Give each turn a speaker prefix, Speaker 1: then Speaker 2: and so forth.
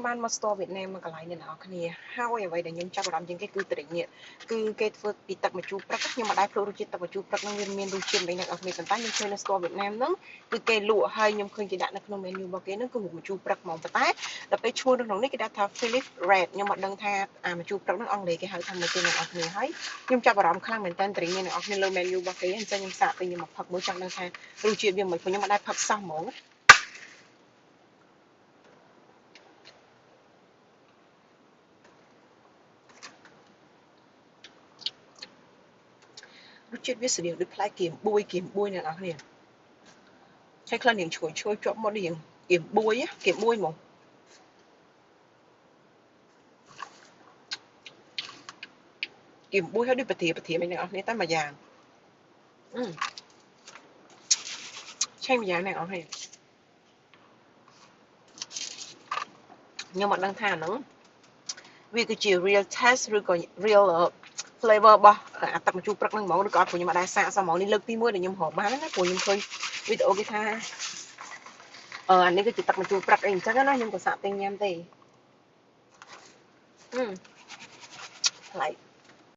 Speaker 1: បានមក store វៀតណាមមកកន្លែងនេះអ្នកនរគ្នាហើយអ្វីដែលខ្ញុំចាប់អារម្មណ៍ជាងគេគឺត្រីងៀតគឺគេធ្វើពីទឹកម្ជូរព្រឹកខ្ញុំមិនដែលភ្លក់រសជាតិទឹកម្ជូរព្រឹកនឹងវាមានរសជាតិមិនអ្នកនរគ្នាប៉ុន្តែខ្ញុំឃើញនៅ store វៀតណាមហ្នឹងគឺគេលក់ហើយខ្ញុំឃើញគេដាក់នៅក្នុង menu របស់គេហ្នឹងគឺម្ជូរព្រឹកហ្មងប៉ុន្តែដល់ពេលឈ្មោះនៅក្នុងនេះគេដាក់ថា Philip Red ខ្ញុំមិនដឹងថាម្ជូរព្រឹកហ្នឹងអង់គ្លេសគេហៅថាម៉េចទេអ្នកនរគ្នាហើយខ្ញុំចាប់អារម្មណ៍ខ្លាំងមែនតើត្រីងៀតអ្នកនរគ្នាលើ menu របស់គេអញ្ចឹងខ្ញុំសាកទៅខ្ញុំមកផឹកមួយចង់ដឹងថារសជាតិវាមិនខ្ញុំមិនដែលផឹកសោះហ្មងរសជាតិវាស្រៀងដូចផ្លែគៀមបួយអ្នកនរគ្នាហើយក្លិនរៀងឈ្ងុយជាប់មាត់រៀងគៀមបួយហ្មងគៀមបួយហើយដូចប្រធាមិនអ្នកនរគ្នាតែមួយយ៉ាងឆេងមួយយ៉ាងអ្នកនរគ្នាខ្ញុំមិនដឹងថាហ្នឹងវាគឺជា real taste ឬក៏ real flavor របស់ទឹកម្ជូរព្រឹកហ្នឹងហ្មងឬក៏អត់ព្រោះខ្ញុំអត់ដែរសាកសោះហ្មងនេះលើកទី1ដែលខ្ញុំរកបានណាព្រោះខ្ញុំឃើញវីដេអូគេថាអានេះគឺជាទឹកម្ជូរព្រឹកអីអញ្ចឹងណាខ្ញុំក៏សាកទិញញ៉ាំទេប្លែក